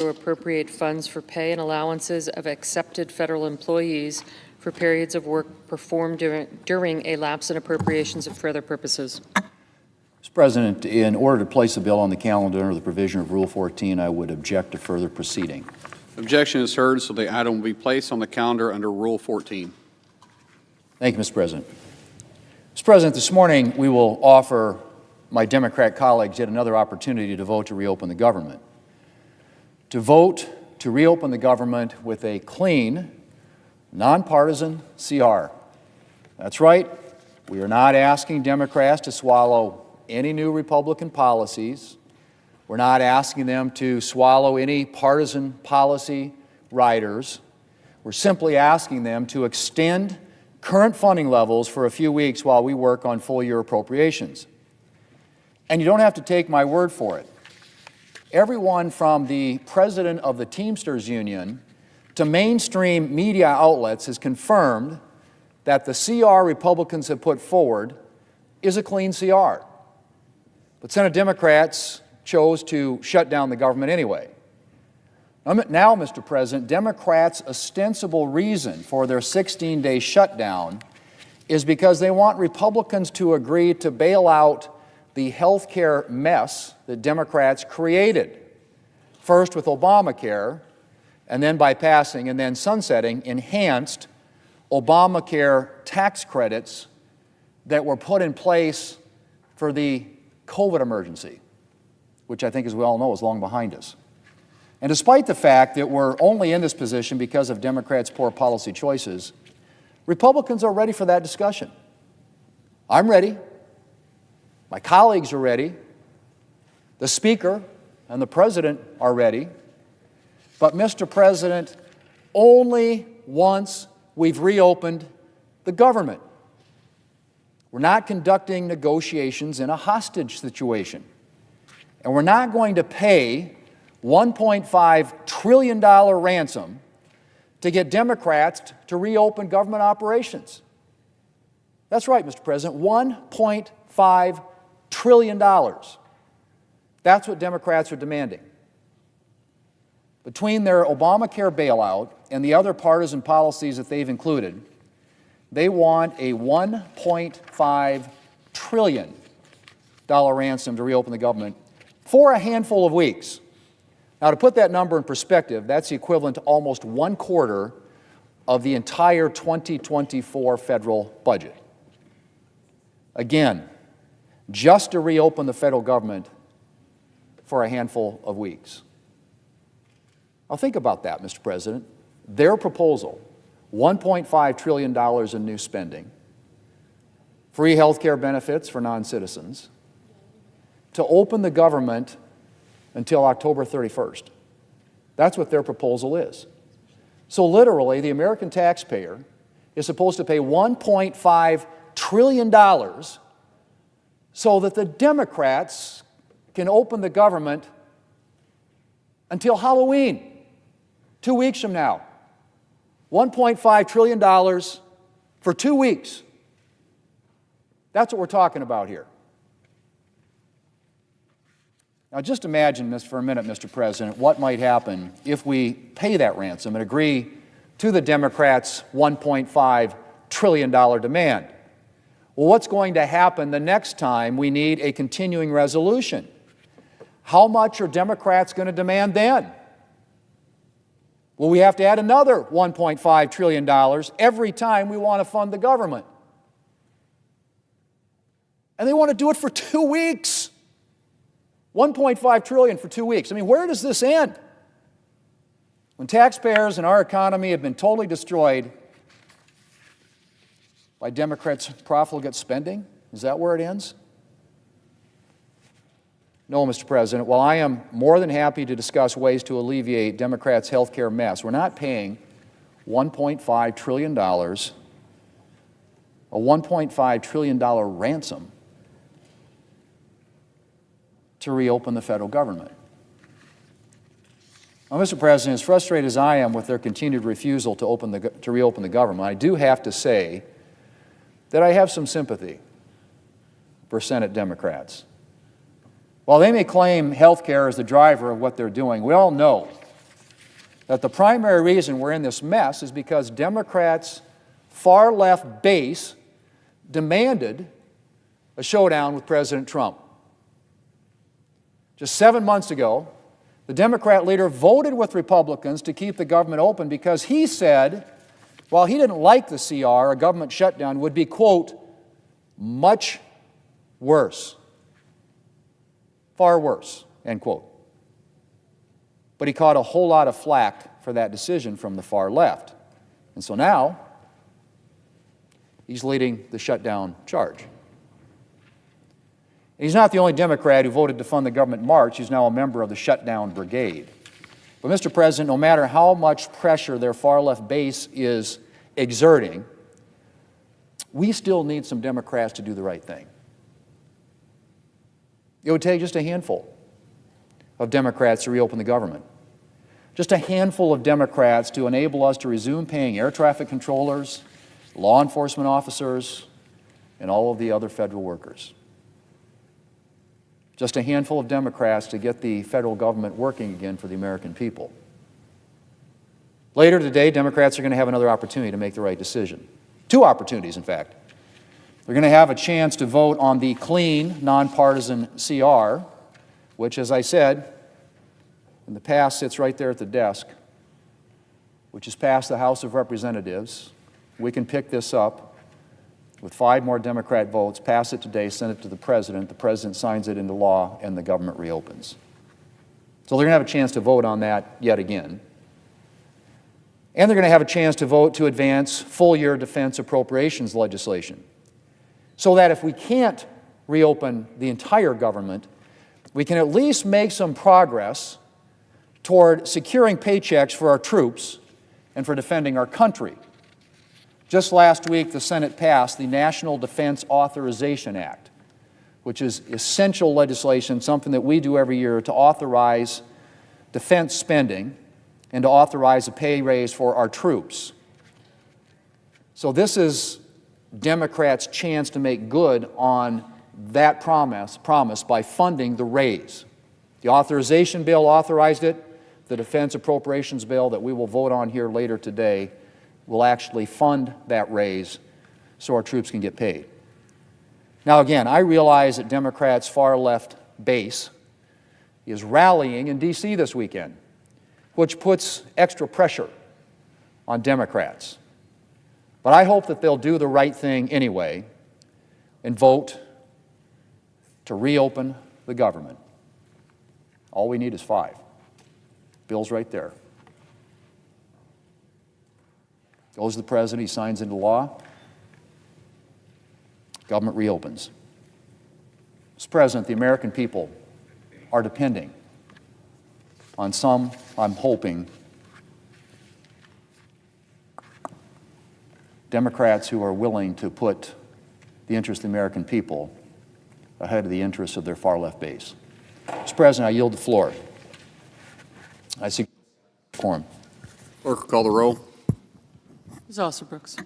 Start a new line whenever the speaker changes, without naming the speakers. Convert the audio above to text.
to appropriate funds for pay and allowances of accepted federal employees for periods of work performed during a lapse in appropriations and for other purposes.
Mr. President, in order to place a bill on the calendar under the provision of Rule 14, I would object to further proceeding.
Objection is heard, so the item will be placed on the calendar under Rule 14.
Thank you, Mr. President. Mr. President, this morning we will offer my Democrat colleagues yet another opportunity to vote to reopen the government. To vote to reopen the government with a clean, nonpartisan CR. That's right. We are not asking Democrats to swallow any new Republican policies. We're not asking them to swallow any partisan policy riders. We're simply asking them to extend current funding levels for a few weeks while we work on full-year appropriations. And you don't have to take my word for it. Everyone from the president of the Teamsters Union to mainstream media outlets has confirmed that the CR Republicans have put forward is a clean CR. But Senate Democrats chose to shut down the government anyway. Now, Mr. President, Democrats' ostensible reason for their 16-day shutdown is because they want Republicans to agree to bail out the health care mess that Democrats created, first with Obamacare, and then by passing and then sunsetting enhanced Obamacare tax credits that were put in place for the COVID emergency, which I think, as we all know, is long behind us. And despite the fact that we're only in this position because of Democrats' poor policy choices, Republicans are ready for that discussion. I'm ready. My colleagues are ready. The Speaker and the President are ready. But, Mr. President, only once we've reopened the government. We're not conducting negotiations in a hostage situation. And we're not going to pay $1.5 trillion ransom to get Democrats to reopen government operations. That's right, Mr. President, $1.5 trillion. That's what Democrats are demanding. Between their Obamacare bailout and the other partisan policies that they've included, they want a $1.5 trillion ransom to reopen the government for a handful of weeks. Now, to put that number in perspective, that's the equivalent to almost 1/4 of the entire 2024 federal budget. Again, just to reopen the federal government for a handful of weeks. Now, think about that, Mr. President. Their proposal, $1.5 trillion in new spending, free health care benefits for non-citizens, to open the government until October 31st. That's what their proposal is. So literally, the American taxpayer is supposed to pay $1.5 trillion so that the Democrats can open the government until Halloween, 2 weeks from now. $1.5 trillion for 2 weeks. That's what we're talking about here. Now, just imagine this for a minute, Mr. President, what might happen if we pay that ransom and agree to the Democrats' $1.5 trillion demand. Well, what's going to happen the next time we need a continuing resolution? How much are Democrats going to demand then? Will we have to add another $1.5 trillion every time we want to fund the government? And they want to do it for 2 weeks. $1.5 trillion for 2 weeks. I mean, where does this end? When taxpayers and our economy have been totally destroyed by Democrats' profligate spending, is that where it ends? No, Mr. President. While I am more than happy to discuss ways to alleviate Democrats' health care mess, we're not paying $1.5 trillion, a $1.5 trillion ransom to reopen the federal government. Now, Mr. President, as frustrated as I am with their continued refusal to reopen the government, I do have to say that I have some sympathy for Senate Democrats. While they may claim health care is the driver of what they're doing, we all know that the primary reason we're in this mess is because Democrats' far-left base demanded a showdown with President Trump. Just 7 months ago, the Democrat leader voted with Republicans to keep the government open because he said, while he didn't like the CR, a government shutdown would be, quote, much worse. Far worse, end quote. But he caught a whole lot of flack for that decision from the far left. And so now, he's leading the shutdown charge. And he's not the only Democrat who voted to fund the government march. He's now a member of the shutdown brigade. But, Mr. President, no matter how much pressure their far-left base is exerting, we still need some Democrats to do the right thing. It would take just a handful of Democrats to reopen the government. Just a handful of Democrats to enable us to resume paying air traffic controllers, law enforcement officers, and all of the other federal workers. Just a handful of Democrats to get the federal government working again for the American people. Later today, Democrats are going to have another opportunity to make the right decision. Two opportunities, in fact. They're going to have a chance to vote on the clean, nonpartisan CR, which, as I said, in the past sits right there at the desk, which has passed the House of Representatives. We can pick this up with 5 more Democrat votes, pass it today, send it to the President signs it into law, and the government reopens. So they're going to have a chance to vote on that yet again. And they're going to have a chance to vote to advance full-year defense appropriations legislation, so that if we can't reopen the entire government, we can at least make some progress toward securing paychecks for our troops and for defending our country. Just last week, the Senate passed the National Defense Authorization Act, which is essential legislation, something that we do every year to authorize defense spending and to authorize a pay raise for our troops. So this is Democrats' chance to make good on that promise by funding the raise. The authorization bill authorized it. The defense appropriations bill that we will vote on here later today will actually fund that raise so our troops can get paid. Now again, I realize that Democrats' far-left base is rallying in D.C. this weekend, which puts extra pressure on Democrats. But I hope that they'll do the right thing anyway and vote to reopen the government. All we need is 5. Bill's right there. Goes to the President, he signs into law. Government reopens. Mr. President, the American people are depending on some, I'm hoping, Democrats who are willing to put the interests of the American people ahead of the interests of their far-left base. Mr. President, I yield the floor. I seek quorum.
Clerk will call the roll.
Ms. Alsterbrooks.